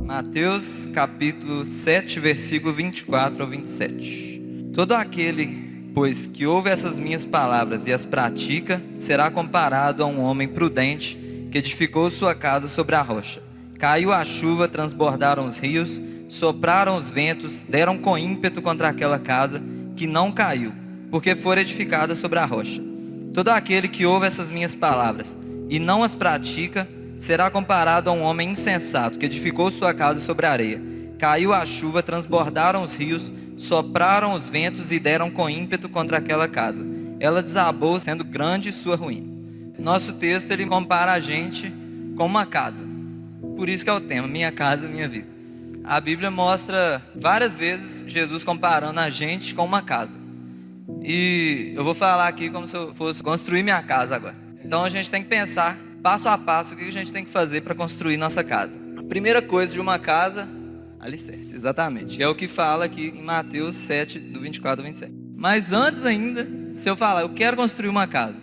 Mateus capítulo 7, versículo 24 ao 27. Todo aquele, pois, que ouve essas minhas palavras e as pratica, será comparado a um homem prudente que edificou sua casa sobre a rocha. Caiu a chuva, transbordaram os rios, sopraram os ventos, deram com ímpeto contra aquela casa, que não caiu, porque fora edificada sobre a rocha. Todo aquele que ouve essas minhas palavras e não as pratica, será comparado a um homem insensato que edificou sua casa sobre a areia. Caiu a chuva, transbordaram os rios, sopraram os ventos e deram com ímpeto contra aquela casa. Ela desabou, sendo grande sua ruína. Nosso texto, ele compara a gente com uma casa. Por isso que é o tema, minha casa, minha vida. A Bíblia mostra várias vezes Jesus comparando a gente com uma casa. E eu vou falar aqui como se eu fosse construir minha casa agora. Então a gente tem que pensar passo a passo o que a gente tem que fazer para construir nossa casa. A primeira coisa de uma casa, alicerce, exatamente. É o que fala aqui em Mateus 7, do 24 ao 27. Mas antes ainda, se eu falar, eu quero construir uma casa,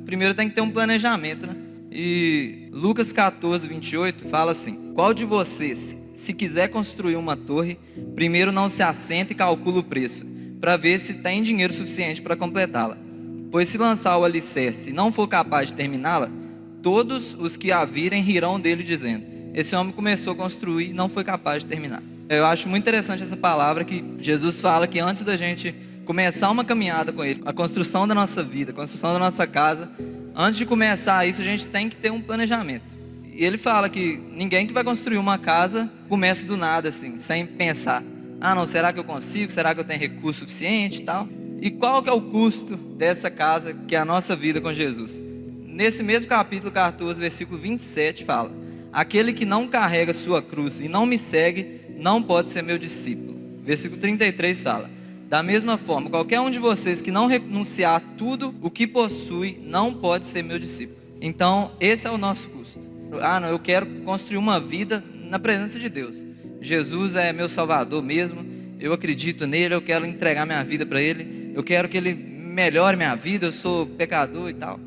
primeiro tem que ter um planejamento, né? E Lucas 14, 28 fala assim: qual de vocês, se quiser construir uma torre, primeiro não se assenta e calcula o preço, para ver se tem dinheiro suficiente para completá-la? Pois se lançar o alicerce e não for capaz de terminá-la, todos os que a virem rirão dele, dizendo: esse homem começou a construir e não foi capaz de terminar. Eu acho muito interessante essa palavra que Jesus fala, que antes da gente começar uma caminhada com Ele, a construção da nossa vida, a construção da nossa casa, antes de começar isso, a gente tem que ter um planejamento. E Ele fala que ninguém que vai construir uma casa começa do nada, assim, sem pensar: ah não, será que eu consigo? Será que eu tenho recurso suficiente e tal? E qual que é o custo dessa casa, que é a nossa vida com Jesus? Nesse mesmo capítulo 14, versículo 27 fala: aquele que não carrega sua cruz e não me segue, não pode ser meu discípulo. Versículo 33 fala: da mesma forma, qualquer um de vocês que não renunciar a tudo o que possui, não pode ser meu discípulo. Então esse é o nosso custo. Ah não, eu quero construir uma vida na presença de Deus. Jesus é meu Salvador mesmo, eu acredito nele, eu quero entregar minha vida para Ele, eu quero que Ele melhore minha vida, eu sou pecador e tal.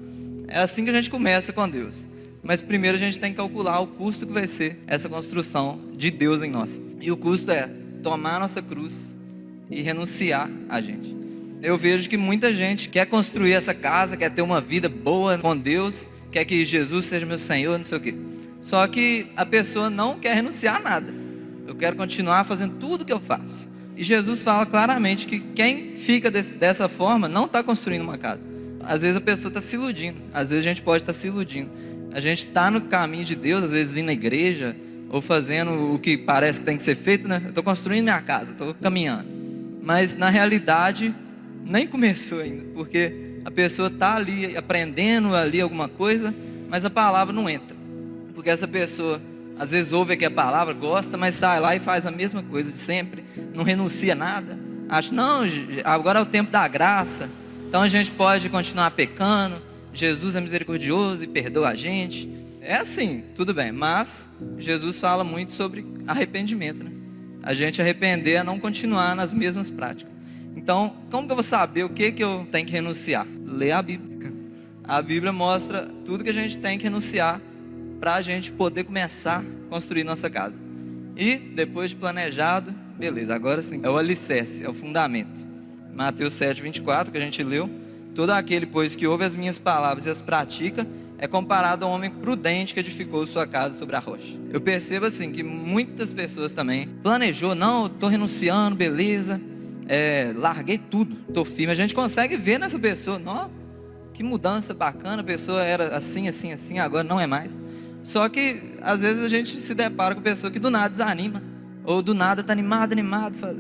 É assim que a gente começa com Deus. Mas primeiro a gente tem que calcular o custo que vai ser essa construção de Deus em nós. E o custo é tomar a nossa cruz e renunciar a gente. Eu vejo que muita gente quer construir essa casa, quer ter uma vida boa com Deus, quer que Jesus seja meu Senhor, não sei o quê. Só que a pessoa não quer renunciar a nada. Eu quero continuar fazendo tudo que eu faço. E Jesus fala claramente que quem fica dessa forma não está construindo uma casa. Às vezes a pessoa está se iludindo. Às vezes a gente pode estar se iludindo. A gente está no caminho de Deus, às vezes indo na igreja, ou fazendo o que parece que tem que ser feito, né? Eu estou construindo minha casa, estou caminhando. Mas na realidade, nem começou ainda. Porque a pessoa está ali aprendendo ali alguma coisa, mas a palavra não entra. Porque essa pessoa às vezes ouve aqui a palavra, gosta, mas sai lá e faz a mesma coisa de sempre, não renuncia a nada. Acha, não, agora é o tempo da graça, então a gente pode continuar pecando, Jesus é misericordioso e perdoa a gente. É assim, tudo bem, mas Jesus fala muito sobre arrependimento, né? A gente arrepender a não continuar nas mesmas práticas. Então, como que eu vou saber o que eu tenho que renunciar? Ler a Bíblia. A Bíblia mostra tudo que a gente tem que renunciar para a gente poder começar a construir nossa casa. E depois de planejado, beleza, agora sim, é o alicerce, é o fundamento. Mateus 7, 24, que a gente leu: todo aquele, pois, que ouve as minhas palavras e as pratica, é comparado a um homem prudente que edificou sua casa sobre a rocha. Eu percebo assim, que muitas pessoas também planejou, não, estou renunciando, beleza, larguei tudo, estou firme. A gente consegue ver nessa pessoa, não, que mudança bacana, a pessoa era assim, assim, assim, agora não é mais. Só que às vezes a gente se depara com pessoa que do nada desanima, ou do nada está animado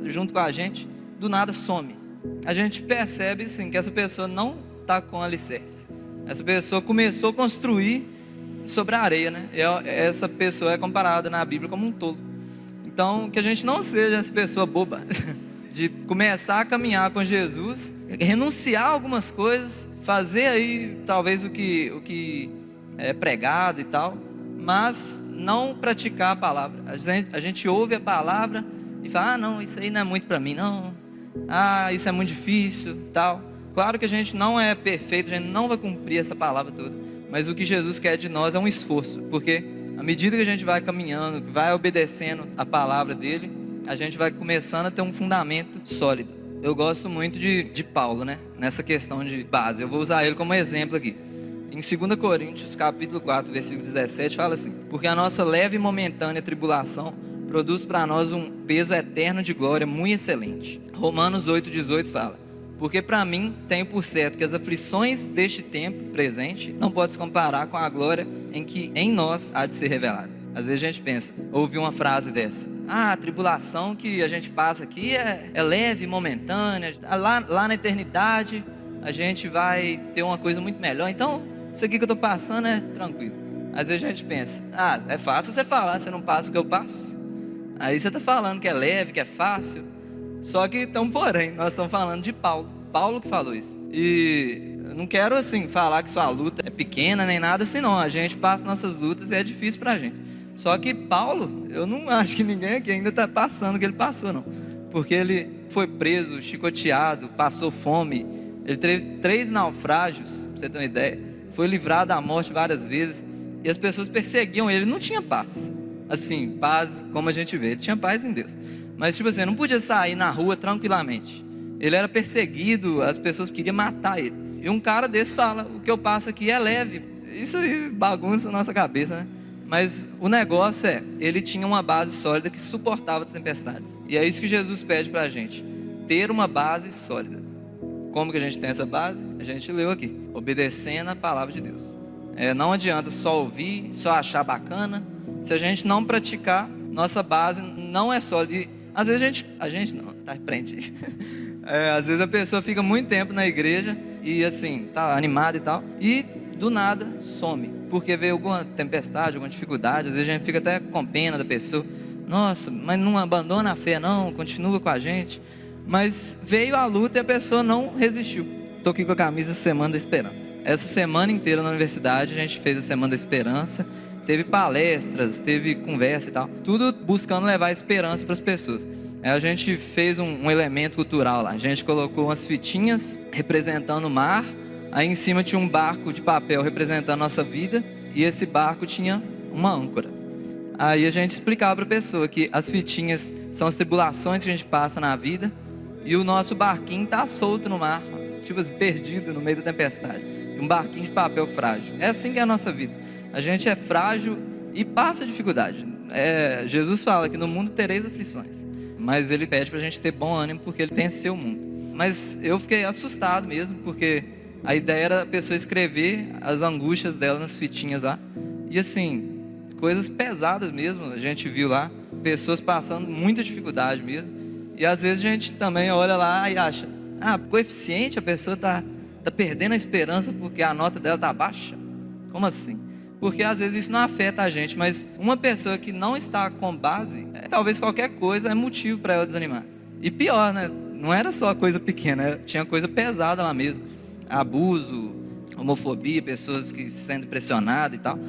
junto com a gente, do nada some. A gente percebe sim que essa pessoa não está com alicerce. Essa pessoa começou a construir sobre a areia, né? Essa pessoa é comparada na Bíblia como um tolo. Então que a gente não seja essa pessoa boba de começar a caminhar com Jesus, renunciar a algumas coisas, fazer aí talvez o que é pregado e tal, mas não praticar a palavra. A gente ouve a palavra e fala: ah não, isso aí não é muito para mim não, ah isso é muito difícil tal. Claro que a gente não é perfeito, a gente não vai cumprir essa palavra toda, mas o que Jesus quer de nós é um esforço, porque à medida que a gente vai caminhando, vai obedecendo a palavra dele, a gente vai começando a ter um fundamento sólido. Eu gosto muito de Paulo, né? Nessa questão de base. Eu vou usar ele como exemplo aqui. Em 2 Coríntios, capítulo 4, versículo 17, fala assim: porque a nossa leve e momentânea tribulação produz para nós um peso eterno de glória muito excelente. Romanos 8,18 fala: porque para mim tenho por certo que as aflições deste tempo presente não podem se comparar com a glória em que em nós há de ser revelada. Às vezes a gente pensa, ouve uma frase dessa: a tribulação que a gente passa aqui é leve, momentânea, lá na eternidade a gente vai ter uma coisa muito melhor, então isso aqui que eu estou passando é tranquilo. Às vezes a gente pensa, é fácil você falar, você não passa o que eu passo. Aí você está falando que é leve, que é fácil. Só que, então, porém, nós estamos falando de Paulo que falou isso. E eu não quero, assim, falar que sua luta é pequena, nem nada assim, não. A gente passa nossas lutas e é difícil pra gente. Só que Paulo, eu não acho que ninguém aqui ainda está passando o que ele passou, não. Porque ele foi preso, chicoteado, passou fome. Ele teve 3 naufrágios, pra você ter uma ideia. Foi livrado da morte várias vezes. E as pessoas perseguiam ele, não tinha paz. Assim, paz como a gente vê, ele tinha paz em Deus. Mas tipo assim, não podia sair na rua tranquilamente. Ele era perseguido, as pessoas queriam matar ele. E um cara desse fala, o que eu passo aqui é leve. Isso aí bagunça a nossa cabeça, né? Mas o negócio ele tinha uma base sólida que suportava as tempestades. E é isso que Jesus pede pra gente, ter uma base sólida. Como que a gente tem essa base? A gente leu aqui, obedecendo a palavra de Deus. Não adianta só ouvir, só achar bacana. Se a gente não praticar, nossa base não é sólida. E às vezes a gente não, tá frente. Às vezes a pessoa fica muito tempo na igreja e assim, tá animada e tal, e do nada some, porque veio alguma tempestade, alguma dificuldade. Às vezes a gente fica até com pena da pessoa. Nossa, mas não abandona a fé não, continua com a gente. Mas veio a luta e a pessoa não resistiu. Estou aqui com a camisa Semana da Esperança. Essa semana inteira na universidade a gente fez a Semana da Esperança. Teve palestras, teve conversa e tal. Tudo buscando levar esperança para as pessoas. A gente fez um elemento cultural lá. A gente colocou umas fitinhas representando o mar. Aí em cima tinha um barco de papel representando a nossa vida. E esse barco tinha uma âncora. Aí a gente explicava para a pessoa que as fitinhas são as tribulações que a gente passa na vida. E o nosso barquinho está solto no mar, tipo assim, perdido no meio da tempestade. E um barquinho de papel frágil. É assim que é a nossa vida. A gente é frágil e passa dificuldade. Jesus fala que no mundo tereis aflições. Mas ele pede para a gente ter bom ânimo porque ele venceu o mundo. Mas eu fiquei assustado mesmo, porque a ideia era a pessoa escrever as angústias dela nas fitinhas lá. E assim, coisas pesadas mesmo, a gente viu lá. Pessoas passando muita dificuldade mesmo. E às vezes a gente também olha lá e acha, coeficiente, a pessoa tá perdendo a esperança porque a nota dela tá baixa. Como assim? Porque às vezes isso não afeta a gente, mas uma pessoa que não está com base, talvez qualquer coisa é motivo para ela desanimar. E pior, né? Não era só coisa pequena, tinha coisa pesada lá mesmo. Abuso, homofobia, pessoas que se sentem pressionadas e tal.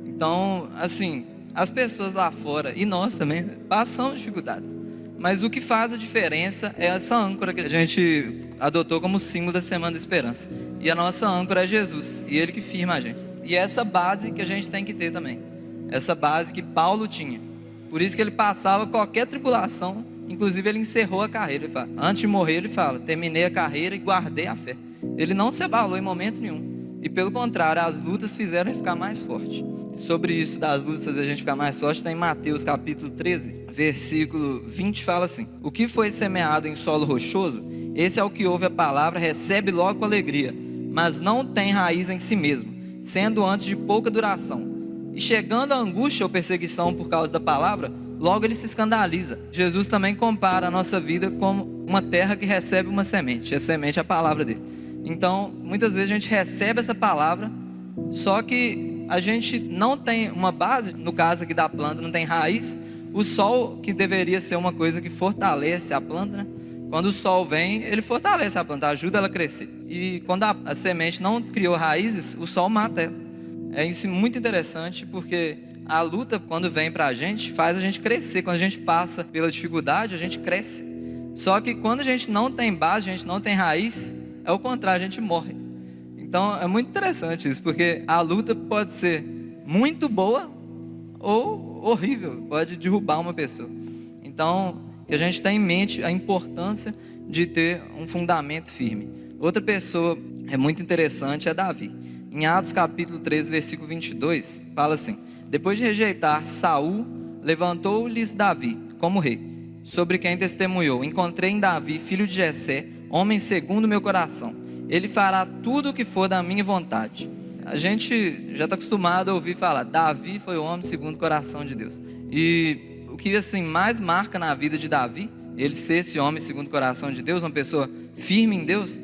Então, assim, as pessoas lá fora, e nós também, passamos dificuldades. Mas o que faz a diferença é essa âncora que a gente adotou como símbolo da Semana da Esperança. E a nossa âncora é Jesus, e Ele que firma a gente. E é essa base que a gente tem que ter também. Essa base que Paulo tinha. Por isso que ele passava qualquer tribulação. Inclusive ele encerrou a carreira. Ele fala, antes de morrer ele fala, terminei a carreira e guardei a fé. Ele não se abalou em momento nenhum. E pelo contrário, as lutas fizeram ele ficar mais forte. Sobre isso das lutas fazer a gente ficar mais forte, está em Mateus capítulo 13. Versículo 20 fala assim: o que foi semeado em solo rochoso, esse é o que ouve a palavra, recebe logo com alegria, mas não tem raiz em si mesmo, sendo antes de pouca duração. E chegando a angústia ou perseguição por causa da palavra, logo ele se escandaliza. Jesus também compara a nossa vida como uma terra que recebe uma semente. A semente é a palavra dele. Então, muitas vezes a gente recebe essa palavra, só que a gente não tem uma base, no caso aqui da planta, não tem raiz. O sol, que deveria ser uma coisa que fortalece a planta, né? Quando o sol vem, ele fortalece a planta, ajuda ela a crescer. E quando a semente não criou raízes, o sol mata ela. É isso muito interessante, porque a luta, quando vem pra gente, faz a gente crescer. Quando a gente passa pela dificuldade, a gente cresce. Só que quando a gente não tem base, a gente não tem raiz, é o contrário, a gente morre. Então é muito interessante isso, porque a luta pode ser muito boa ou horrível, pode derrubar uma pessoa. Então, que a gente tenha em mente a importância de ter um fundamento firme. Outra pessoa é muito interessante é Davi. Em Atos capítulo 13, versículo 22, fala assim: depois de rejeitar Saul, levantou-lhes Davi como rei, sobre quem testemunhou: encontrei em Davi, filho de Jessé, homem segundo o meu coração. Ele fará tudo o que for da minha vontade. A gente já está acostumado a ouvir falar: Davi foi o homem segundo o coração de Deus. E o que assim mais marca na vida de Davi, ele ser esse homem segundo o coração de Deus, uma pessoa firme em Deus,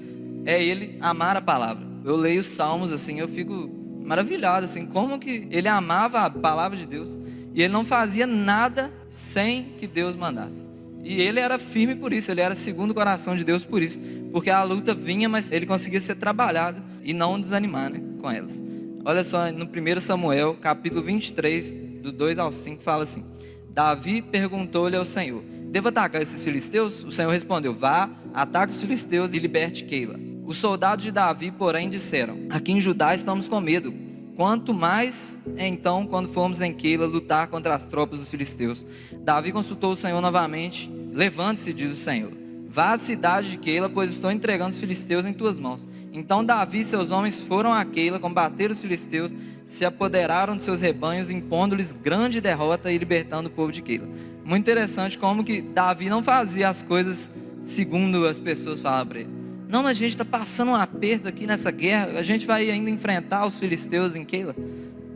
é ele amar a palavra. Eu leio os salmos assim, eu fico maravilhado assim, como que ele amava a palavra de Deus e ele não fazia nada sem que Deus mandasse. E ele era firme por isso, ele era segundo o coração de Deus por isso, porque a luta vinha, mas ele conseguia ser trabalhado e não desanimar, né, com elas. Olha só, no 1 Samuel, capítulo 23, do 2 ao 5, fala assim: Davi perguntou-lhe ao Senhor: devo atacar esses filisteus? O Senhor respondeu: vá, ataque os filisteus e liberte Keila. Os soldados de Davi, porém, disseram: aqui em Judá estamos com medo. Quanto mais, então, quando formos em Keila lutar contra as tropas dos filisteus. Davi consultou o Senhor novamente. Levante-se, diz o Senhor, vá à cidade de Keila, pois estou entregando os filisteus em tuas mãos. Então Davi e seus homens foram a Keila, combateram os filisteus, se apoderaram de seus rebanhos, impondo-lhes grande derrota e libertando o povo de Keila. Muito interessante como que Davi não fazia as coisas segundo as pessoas falavam para ele. Não, mas a gente está passando um aperto aqui nessa guerra, a gente vai ainda enfrentar os filisteus em Keila.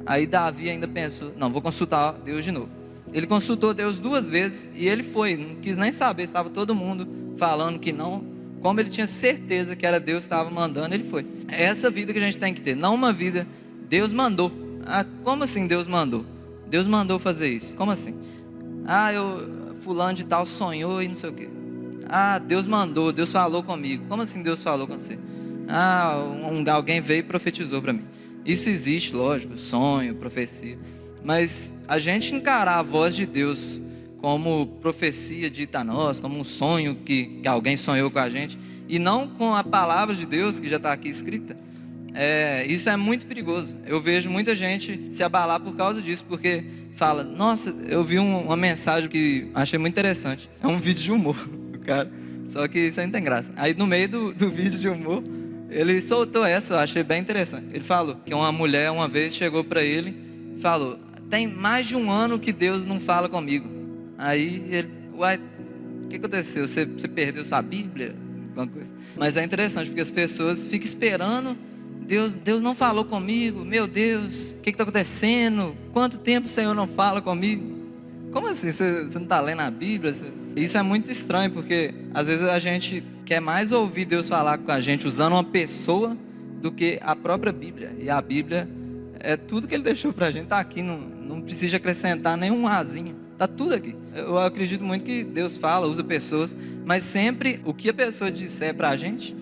Aí Davi ainda pensou: não, vou consultar Deus de novo. Ele consultou Deus 2 vezes e ele foi, não quis nem saber, estava todo mundo falando que não. Como ele tinha certeza que era Deus que estava mandando, ele foi. É essa vida que a gente tem que ter, não uma vida, Deus mandou. Ah, como assim Deus mandou? Deus mandou fazer isso, como assim? Fulano de tal sonhou e não sei o quê. Deus mandou, Deus falou comigo. Como assim Deus falou com você? Alguém veio e profetizou para mim. Isso existe, lógico, sonho, profecia. Mas a gente encarar a voz de Deus como profecia dita a nós, como um sonho que alguém sonhou com a gente, e não com a palavra de Deus que já está aqui escrita, isso é muito perigoso. Eu vejo muita gente se abalar por causa disso, porque fala: nossa, eu vi uma mensagem que achei muito interessante. É um vídeo de humor, cara, só que isso aí não tem graça. Aí no meio do vídeo de humor, ele soltou essa, eu achei bem interessante. Ele falou que uma mulher uma vez chegou para ele e falou: tem mais de 1 ano que Deus não fala comigo. Aí ele: uai, o que aconteceu? Você perdeu sua Bíblia? Alguma coisa. Mas é interessante, porque as pessoas ficam esperando. Deus não falou comigo, meu Deus, o que está acontecendo? Quanto tempo o Senhor não fala comigo? Como assim? Você não está lendo a Bíblia? Isso é muito estranho, porque às vezes a gente quer mais ouvir Deus falar com a gente usando uma pessoa do que a própria Bíblia. E a Bíblia é tudo que Ele deixou para a gente, está aqui, não precisa acrescentar nenhum azinho, está tudo aqui. Eu acredito muito que Deus fala, usa pessoas, mas sempre o que a pessoa disser para a gente,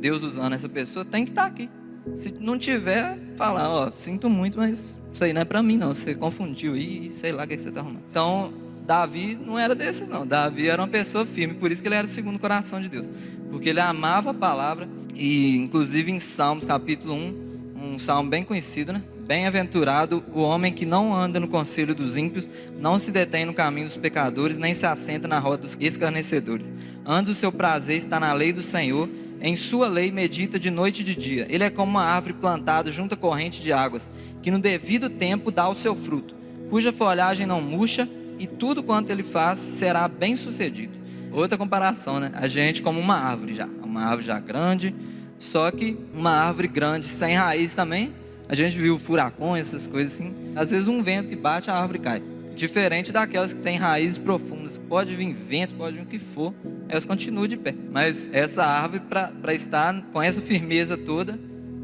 Deus usando essa pessoa, tem que estar aqui. Se não tiver, falar: sinto muito, mas isso aí não é para mim não, você confundiu aí, sei lá o que você está arrumando. Então Davi não era desses não, Davi era uma pessoa firme, por isso que ele era segundo o coração de Deus, porque ele amava a palavra. E inclusive em Salmos capítulo 1, um salmo bem conhecido, né? Bem-aventurado o homem que não anda no conselho dos ímpios, não se detém no caminho dos pecadores, nem se assenta na roda dos escarnecedores. Antes o seu prazer está na lei do Senhor, em sua lei medita de noite e de dia. Ele é como uma árvore plantada junto à corrente de águas, que no devido tempo dá o seu fruto, cuja folhagem não murcha, e tudo quanto ele faz será bem sucedido. Outra comparação, né? A gente como uma árvore já grande, só que uma árvore grande sem raiz também. A gente viu furacões, essas coisas assim. Às vezes um vento que bate, a árvore cai. Diferente daquelas que têm raízes profundas. Pode vir vento, pode vir o que for, elas continuam de pé. Mas essa árvore, para estar com essa firmeza toda,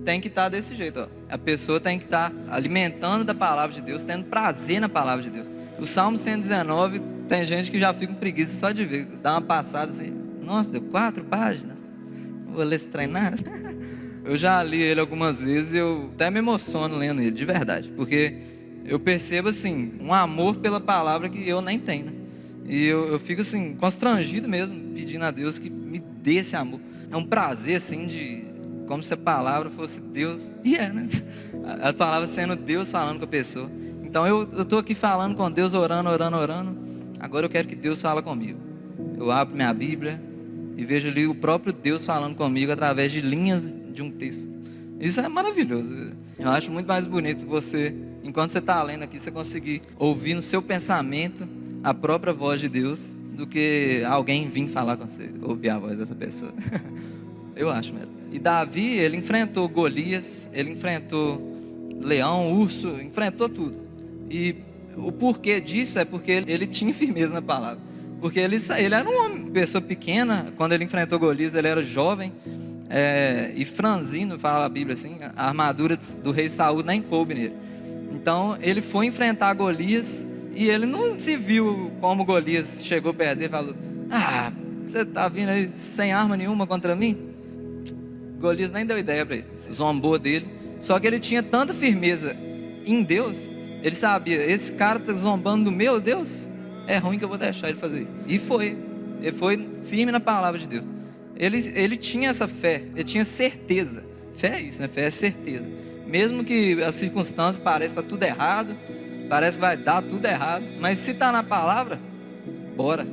tem que estar desse jeito. A pessoa tem que estar alimentando da palavra de Deus, tendo prazer na palavra de Deus. O Salmo 119, tem gente que já fica com preguiça só de ver. Dá uma passada assim: nossa, deu 4 páginas. Vou ler esse trem nada. Eu já li ele algumas vezes e eu até me emociono lendo ele, de verdade. Porque eu percebo assim, um amor pela palavra que eu nem tenho, né? E eu fico assim, constrangido mesmo, pedindo a Deus que me dê esse amor. É um prazer assim de como se a palavra fosse Deus. E né? A palavra sendo Deus falando com a pessoa. Então eu estou aqui falando com Deus, orando. Agora eu quero que Deus fale comigo. Eu abro minha Bíblia e vejo ali o próprio Deus falando comigo através de linhas de um texto. Isso é maravilhoso. Eu acho muito mais bonito você, enquanto você está lendo aqui, você conseguir ouvir no seu pensamento a própria voz de Deus, do que alguém vir falar com você, ouvir a voz dessa pessoa. Eu acho mesmo. E Davi, ele enfrentou Golias, ele enfrentou leão, urso, enfrentou tudo. E o porquê disso é porque ele tinha firmeza na palavra. Porque ele era uma pessoa pequena. Quando ele enfrentou Golias, ele era jovem, e franzino, fala a Bíblia assim, a armadura do rei Saul nem coube nele. Então ele foi enfrentar Golias, e ele não se viu como Golias chegou perto dele e falou: você está vindo aí sem arma nenhuma contra mim? Golias nem deu ideia para ele, zombou dele. Só que ele tinha tanta firmeza em Deus, ele sabia, esse cara está zombando do meu Deus, é ruim que eu vou deixar ele fazer isso. E ele foi firme na palavra de Deus. Ele tinha essa fé, ele tinha certeza. Fé é isso, né? Fé é certeza. Mesmo que as circunstâncias pareçam estar tudo errado, parece que vai dar tudo errado, mas se está na palavra, bora.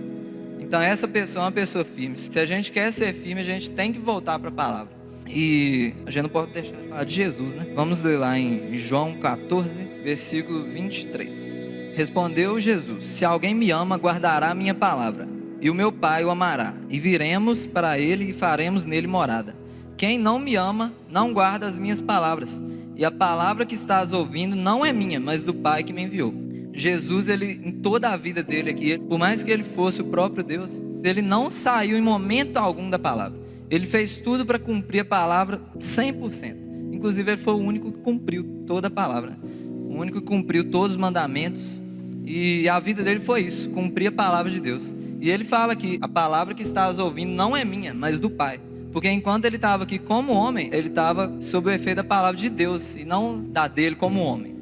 Então essa pessoa é uma pessoa firme. Se a gente quer ser firme, a gente tem que voltar para a palavra. E a gente não pode deixar de falar de Jesus, né? Vamos ler lá em João 14, versículo 23. Respondeu Jesus: se alguém me ama, guardará a minha palavra, e o meu Pai o amará, e viremos para ele e faremos nele morada. Quem não me ama, não guarda as minhas palavras, e a palavra que estás ouvindo não é minha, mas do Pai que me enviou. Jesus, ele, em toda a vida dele aqui, por mais que ele fosse o próprio Deus, ele não saiu em momento algum da palavra. Ele fez tudo para cumprir a palavra 100%. Inclusive, ele foi o único que cumpriu toda a palavra, o único que cumpriu todos os mandamentos. E a vida dele foi isso, cumprir a palavra de Deus. E ele fala que a palavra que estás ouvindo não é minha, mas do Pai. Porque enquanto ele estava aqui como homem, ele estava sob o efeito da palavra de Deus, e não da dele como homem.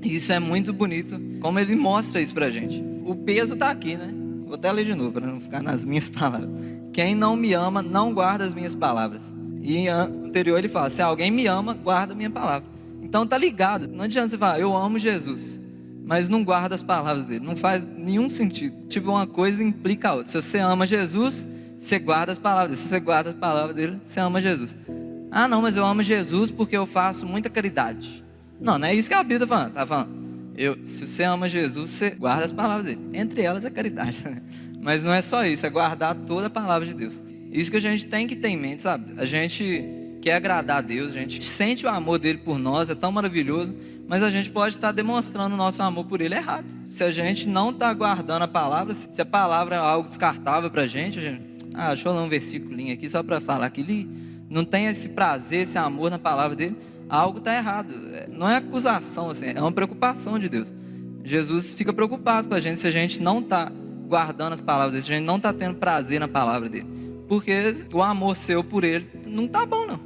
E isso é muito bonito, como ele mostra isso pra gente. O peso está aqui, né? Vou até ler de novo, para não ficar nas minhas palavras. Quem não me ama, não guarda as minhas palavras. E em anterior ele fala: se alguém me ama, guarda a minha palavra. Então tá ligado. Não adianta você falar: eu amo Jesus, mas não guarda as palavras dele. Não faz nenhum sentido. Tipo, uma coisa implica a outra. Se você ama Jesus, você guarda as palavras dele. Se você guarda as palavras dele, você ama Jesus. Não, mas eu amo Jesus porque eu faço muita caridade. Não é isso que a Bíblia está falando. Está falando, se você ama Jesus, você guarda as palavras dele. Entre elas a caridade. Mas não é só isso, é guardar toda a palavra de Deus. Isso que a gente tem que ter em mente, sabe? A gente quer agradar a Deus, a gente sente o amor dele por nós, é tão maravilhoso, mas a gente pode estar demonstrando o nosso amor por ele errado. Se a gente não está guardando a palavra, se a palavra é algo descartável para a gente, deixa eu ler um versículo aqui só para falar que ele não tem esse prazer, esse amor na palavra dele, algo está errado. Não é acusação, assim, é uma preocupação de Deus. Jesus fica preocupado com a gente se a gente não está guardando as palavras dele, se a gente não está tendo prazer na palavra dele, porque o amor seu por ele não está bom não,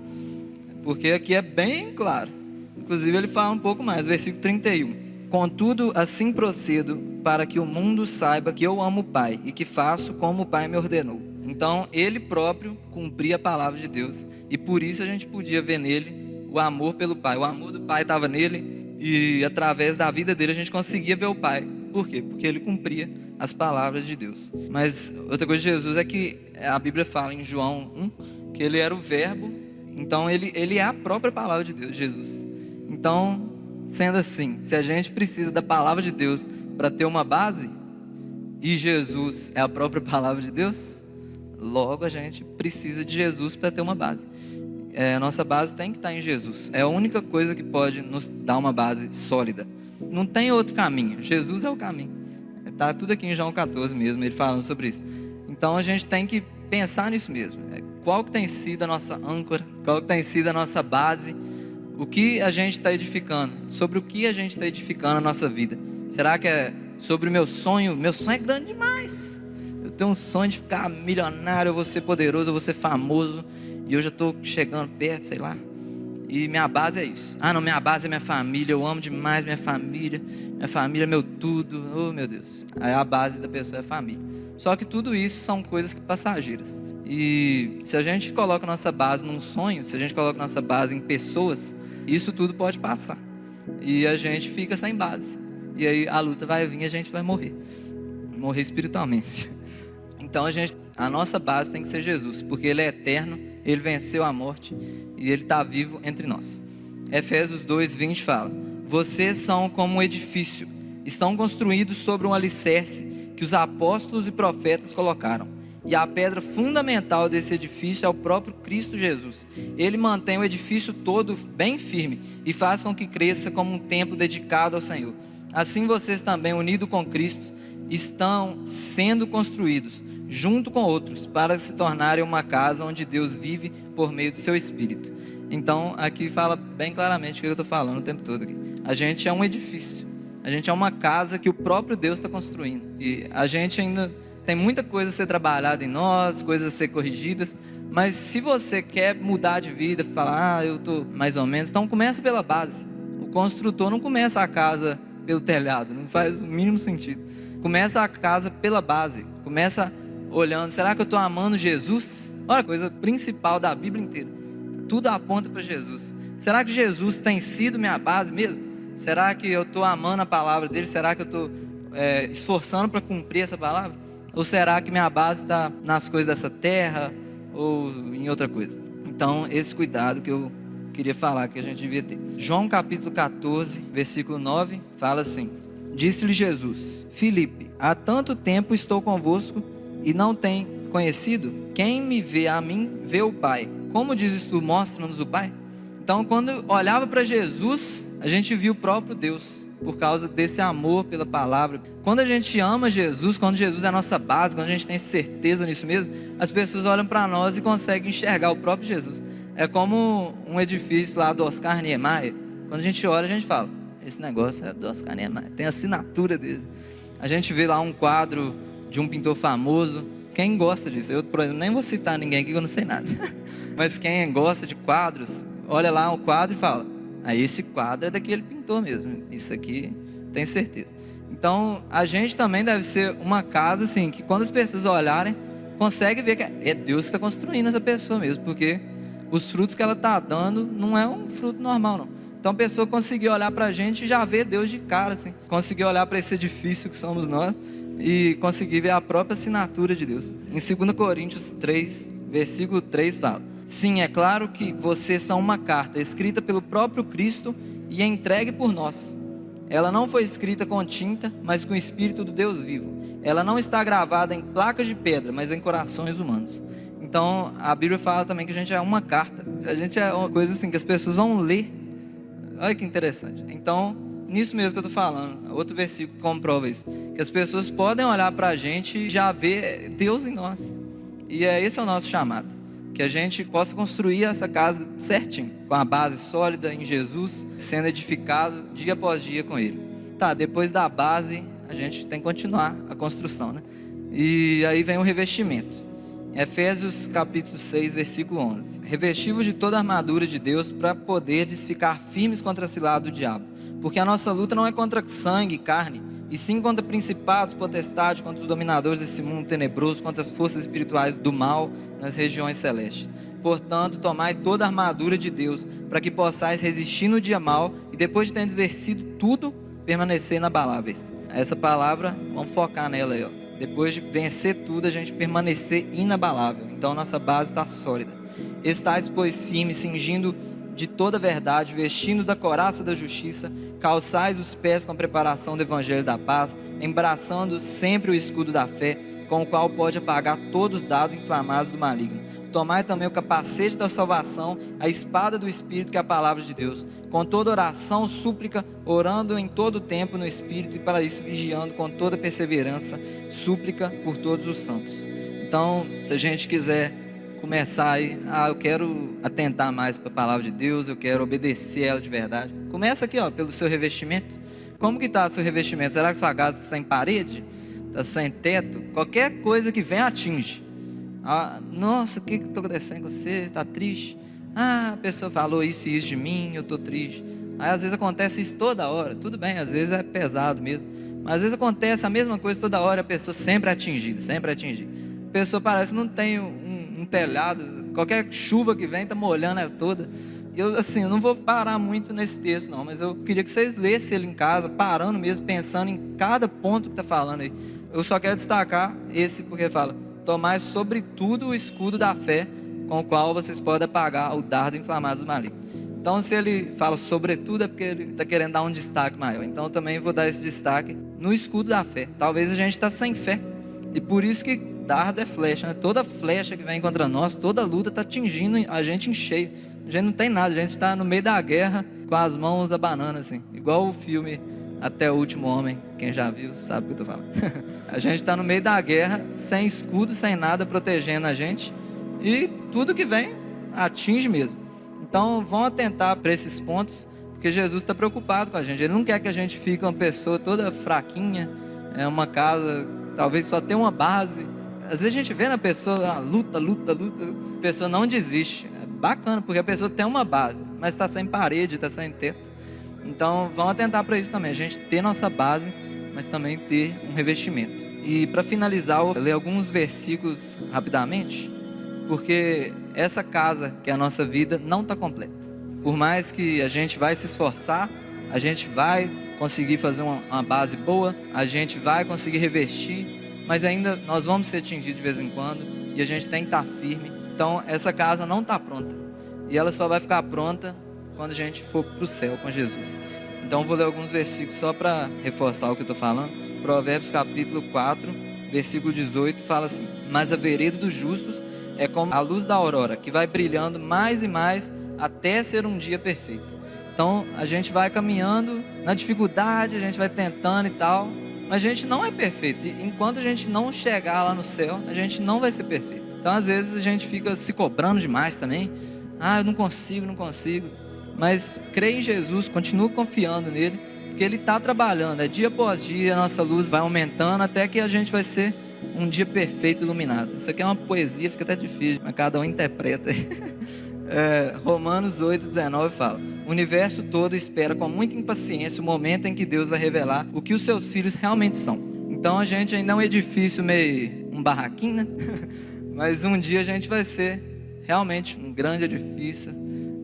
porque aqui é bem claro. Inclusive ele fala um pouco mais, versículo 31. Contudo, assim procedo, para que o mundo saiba que eu amo o Pai, e que faço como o Pai me ordenou. Então ele próprio cumpria a palavra de Deus, e por isso a gente podia ver nele o amor pelo Pai. O amor do Pai estava nele, e através da vida dele a gente conseguia ver o Pai. Por quê? Porque ele cumpria as palavras de Deus. Mas outra coisa de Jesus é que a Bíblia fala em João 1 que ele era o verbo. Então ele é a própria palavra de Deus, Jesus. Então, sendo assim, se a gente precisa da palavra de Deus para ter uma base, e Jesus é a própria palavra de Deus, logo a gente precisa de Jesus para ter uma base. A nossa base tem que estar em Jesus. É a única coisa que pode nos dar uma base sólida. Não tem outro caminho. Jesus é o caminho. Está tudo aqui em João 14 mesmo, ele falando sobre isso. Então a gente tem que pensar nisso mesmo. Qual que tem sido a nossa âncora? Qual que tem sido a nossa base? O que a gente está edificando? Sobre o que a gente está edificando a nossa vida? Será que é sobre o meu sonho? Meu sonho é grande demais. Eu tenho um sonho de ficar milionário, eu vou ser poderoso, eu vou ser famoso. E eu já estou chegando perto, sei lá. E minha base é isso. Ah, não, minha base é minha família, eu amo demais minha família é meu tudo, oh meu Deus. Aí a base da pessoa é a família. Só que tudo isso são coisas passageiras. E se a gente coloca nossa base num sonho, se a gente coloca nossa base em pessoas, isso tudo pode passar. E a gente fica sem base. E aí a luta vai vir e a gente vai morrer espiritualmente. Então a nossa base tem que ser Jesus, porque Ele é eterno, Ele venceu a morte e Ele está vivo entre nós. Efésios 2:20 fala: vocês são como um edifício, estão construídos sobre um alicerce que os apóstolos e profetas colocaram. E a pedra fundamental desse edifício é o próprio Cristo Jesus. Ele mantém o edifício todo bem firme e faz com que cresça como um templo dedicado ao Senhor. Assim vocês também, unidos com Cristo, estão sendo construídos junto com outros para se tornarem uma casa onde Deus vive por meio do seu Espírito. Então aqui fala bem claramente o que eu estou falando o tempo todo aqui. A gente é um edifício, a gente é uma casa que o próprio Deus está construindo. E a gente ainda tem muita coisa a ser trabalhada em nós, coisas a ser corrigidas. Mas se você quer mudar de vida, falar, eu estou mais ou menos, então começa pela base. O construtor não começa a casa pelo telhado, não faz o mínimo sentido. Começa a casa pela base, começa olhando, será que eu estou amando Jesus? Olha a coisa principal da Bíblia inteira, tudo aponta para Jesus. Será que Jesus tem sido minha base mesmo? Será que eu estou amando a palavra dele? Será que eu estou esforçando para cumprir essa palavra? Ou será que minha base está nas coisas dessa terra ou em outra coisa? Então esse cuidado que eu queria falar que a gente devia ter. João capítulo 14 versículo 9 fala assim: disse-lhe Jesus: Filipe, há tanto tempo estou convosco e não tem conhecido? Quem me vê a mim, vê o Pai. Como dizes tu, mostra-nos o Pai? Então quando olhava para Jesus, a gente viu o próprio Deus, por causa desse amor pela palavra. Quando a gente ama Jesus, quando Jesus é a nossa base, quando a gente tem certeza nisso mesmo, as pessoas olham para nós e conseguem enxergar o próprio Jesus. É como um edifício lá do Oscar Niemeyer. Quando a gente olha, a gente fala: esse negócio é do Oscar Niemeyer, tem a assinatura dele. A gente vê lá um quadro de um pintor famoso. Quem gosta disso? Eu, por exemplo, nem vou citar ninguém aqui que eu não sei nada. Mas quem gosta de quadros, olha lá o quadro e fala: esse quadro é daquele pintor mesmo. Isso aqui, tem certeza. Então, a gente também deve ser uma casa assim, que quando as pessoas olharem, conseguem ver que é Deus que está construindo essa pessoa mesmo, porque os frutos que ela está dando não é um fruto normal, não. Então a pessoa conseguiu olhar para a gente e já ver Deus de cara, assim. Conseguiu olhar para esse edifício que somos nós e conseguir ver a própria assinatura de Deus. Em 2 Coríntios 3, versículo 3 fala: sim, é claro que vocês são uma carta escrita pelo próprio Cristo e entregue por nós. Ela não foi escrita com tinta, mas com o Espírito do Deus vivo. Ela não está gravada em placas de pedra, mas em corações humanos. Então a Bíblia fala também que a gente é uma carta. A gente é uma coisa assim que as pessoas vão ler. Olha que interessante. Então, nisso mesmo que eu estou falando, outro versículo que comprova isso, que as pessoas podem olhar para a gente e já ver Deus em nós. E esse é o nosso chamado, que a gente possa construir essa casa certinho, com a base sólida em Jesus, sendo edificado dia após dia com Ele. Tá, depois da base, a gente tem que continuar a construção, né? E aí vem o revestimento. Efésios capítulo 6, versículo 11: revestivos de toda a armadura de Deus, para poderes ficar firmes contra a cilada do diabo. Porque a nossa luta não é contra sangue e carne, e sim contra principados, potestades, contra os dominadores desse mundo tenebroso, contra as forças espirituais do mal nas regiões celestes. Portanto, tomai toda a armadura de Deus, para que possais resistir no dia mau, e depois de terdes vencido tudo, permanecer inabaláveis. Essa palavra, vamos focar nela aí, ó. Depois de vencer tudo, a gente permanecer inabalável. Então nossa base está sólida. Estais, pois, firmes, cingindo de toda a verdade, vestindo da couraça da justiça, calçais os pés com a preparação do evangelho da paz, embraçando sempre o escudo da fé, com o qual pode apagar todos os dados inflamados do maligno. Tomai também o capacete da salvação, a espada do Espírito, que é a palavra de Deus, com toda oração, súplica, orando em todo o tempo no Espírito, e para isso vigiando com toda perseverança, súplica por todos os santos. Então, se a gente quiser começar aí, eu quero atentar mais para a palavra de Deus, eu quero obedecer ela de verdade. Começa aqui, ó, pelo seu revestimento. Como que está o seu revestimento? Será que sua casa está sem parede? Está sem teto? Qualquer coisa que vem atinge. Nossa, o que está acontecendo com você? Está triste? Ah, a pessoa falou isso e isso de mim, eu tô triste. Aí às vezes acontece isso toda hora. Tudo bem, às vezes é pesado mesmo. Mas às vezes acontece a mesma coisa toda hora, a pessoa sempre atingida, sempre atingida. A pessoa parece que não tem um telhado, qualquer chuva que vem tá molhando ela toda. Eu não vou parar muito nesse texto não, mas eu queria que vocês lessem ele em casa, parando mesmo, pensando em cada ponto que está falando aí. Eu só quero destacar esse porque fala: tomai sobretudo o escudo da fé, com o qual vocês podem apagar o dardo inflamado do maligno. Então, se ele fala sobretudo, é porque ele está querendo dar um destaque maior. Então, eu também vou dar esse destaque no escudo da fé. Talvez a gente está sem fé, e por isso que dardo é flecha, né? Toda flecha que vem contra nós, toda luta está atingindo a gente em cheio. A gente não tem nada, a gente está no meio da guerra com as mãos abanando assim, igual o filme Até o Último Homem. Quem já viu sabe o que eu estou falando. A gente está no meio da guerra, sem escudo, sem nada protegendo a gente, e tudo que vem atinge mesmo. Então vão atentar para esses pontos, porque Jesus está preocupado com a gente. Ele não quer que a gente fique uma pessoa toda fraquinha, uma casa, talvez só tenha uma base. Às vezes a gente vê na pessoa, luta, a pessoa não desiste. É bacana, porque a pessoa tem uma base, mas está sem parede, está sem teto. Então vão atentar para isso também, a gente ter nossa base, mas também ter um revestimento. E para finalizar, eu vou ler alguns versículos rapidamente, porque essa casa, que é a nossa vida, não está completa. Por mais que a gente vai se esforçar, a gente vai conseguir fazer uma base boa, a gente vai conseguir revestir, mas ainda nós vamos ser atingidos de vez em quando, e a gente tem que estar firme. Então essa casa não está pronta, e ela só vai ficar pronta quando a gente for para o céu com Jesus. Então vou ler alguns versículos só para reforçar o que eu estou falando. Provérbios capítulo 4, versículo 18, fala assim: mas a vereda dos justos é como a luz da aurora, que vai brilhando mais e mais até ser um dia perfeito. Então a gente vai caminhando na dificuldade, a gente vai tentando e tal, mas a gente não é perfeito. E enquanto a gente não chegar lá no céu, a gente não vai ser perfeito. Então às vezes a gente fica se cobrando demais também. Eu não consigo. Mas creia em Jesus, continua confiando nele, porque ele está trabalhando. Dia após dia a nossa luz vai aumentando até que a gente vai ser um dia perfeito, iluminado. Isso aqui é uma poesia, fica até difícil, mas cada um interpreta. Romanos 8,19 fala: o universo todo espera com muita impaciência o momento em que Deus vai revelar o que os seus filhos realmente são. Então a gente ainda é um edifício meio um barraquinho, né? Mas um dia a gente vai ser realmente um grande edifício,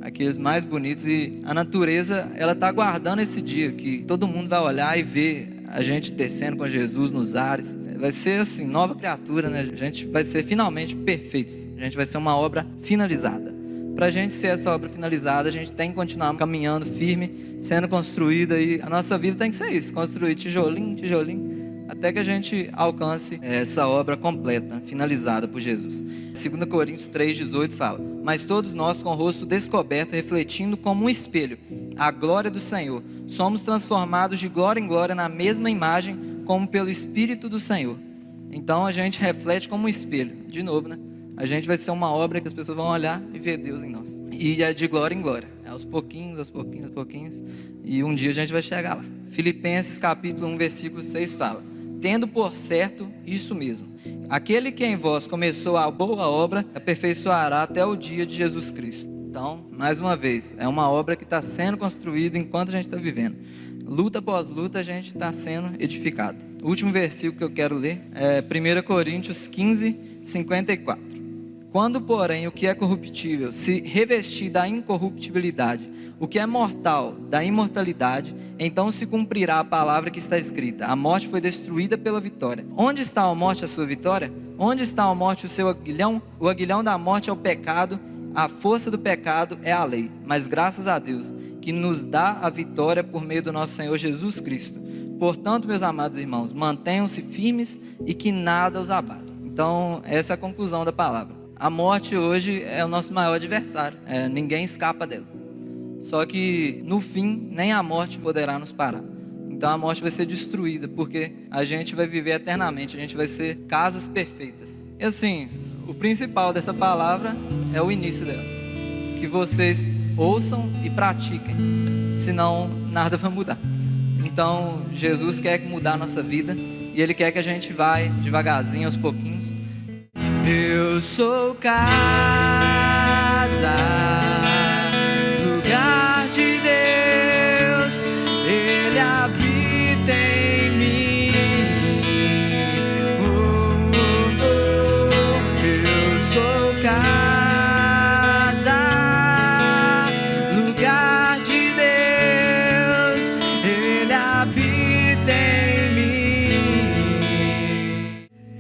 aqueles mais bonitos. E a natureza, ela está aguardando esse dia que todo mundo vai olhar e ver a gente descendo com Jesus nos ares. Vai ser assim, nova criatura, né? A gente vai ser finalmente perfeitos. A gente vai ser uma obra finalizada. Para a gente ser essa obra finalizada, a gente tem que continuar caminhando firme, sendo construída. E a nossa vida tem que ser isso, construir tijolinho, até que a gente alcance essa obra completa, finalizada por Jesus. 2 Coríntios 3,18 fala: mas todos nós, com o rosto descoberto, refletindo como um espelho a glória do Senhor, somos transformados de glória em glória na mesma imagem, como pelo Espírito do Senhor. Então a gente reflete como um espelho. De novo, né? A gente vai ser uma obra que as pessoas vão olhar e ver Deus em nós. E é de glória em glória, aos pouquinhos. E um dia a gente vai chegar lá. Filipenses capítulo 1, versículo 6 fala: tendo por certo isso mesmo, aquele que em vós começou a boa obra, aperfeiçoará até o dia de Jesus Cristo. Então, mais uma vez, é uma obra que está sendo construída enquanto a gente está vivendo. Luta após luta a gente está sendo edificado. O último versículo que eu quero ler é 1 Coríntios 15, 54. Quando, porém, o que é corruptível se revestir da incorruptibilidade, o que é mortal da imortalidade, então se cumprirá a palavra que está escrita: a morte foi destruída pela vitória. Onde está a morte, a sua vitória? Onde está a morte, o seu aguilhão? O aguilhão da morte é o pecado, a força do pecado é a lei. Mas graças a Deus, que nos dá a vitória por meio do nosso Senhor Jesus Cristo. Portanto, meus amados irmãos, mantenham-se firmes e que nada os abale. Então, essa é a conclusão da palavra. A morte hoje é o nosso maior adversário, ninguém escapa dela. Só que no fim, nem a morte poderá nos parar. Então a morte vai ser destruída, porque a gente vai viver eternamente, a gente vai ser casas perfeitas. E assim, o principal dessa palavra é o início dela. Que vocês ouçam e pratiquem, senão nada vai mudar. Então Jesus quer mudar a nossa vida, e Ele quer que a gente vá devagarzinho, aos pouquinhos. Eu sou casa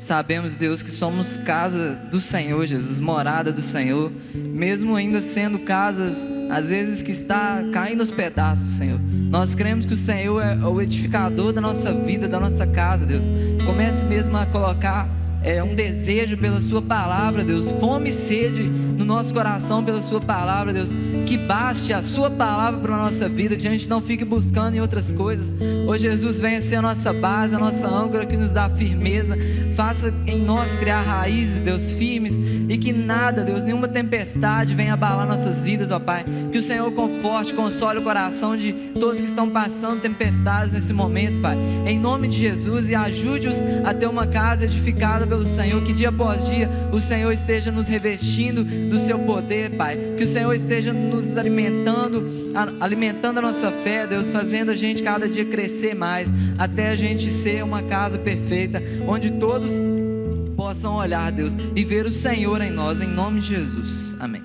Sabemos, Deus, que somos casa do Senhor, Jesus, morada do Senhor, mesmo ainda sendo casas, às vezes, que está caindo aos pedaços, Senhor. Nós cremos que o Senhor é o edificador da nossa vida, da nossa casa, Deus. Comece mesmo a colocar um desejo pela sua palavra, Deus, fome e sede no nosso coração pela sua palavra, Deus, que baste a sua palavra para a nossa vida, que a gente não fique buscando em outras coisas. Ô Jesus, venha ser a nossa base, a nossa âncora que nos dá firmeza, faça em nós criar raízes, Deus, firmes, e que nada, Deus, nenhuma tempestade venha abalar nossas vidas, ó Pai. Que o Senhor conforte, console o coração de todos que estão passando tempestades nesse momento, Pai, em nome de Jesus, e ajude-os a ter uma casa edificada pelo Senhor, que dia após dia o Senhor esteja nos revestindo do seu poder, Pai, que o Senhor esteja nos alimentando a nossa fé, Deus, fazendo a gente cada dia crescer mais, até a gente ser uma casa perfeita, onde todos possam olhar, Deus, e ver o Senhor em nós, em nome de Jesus, amém.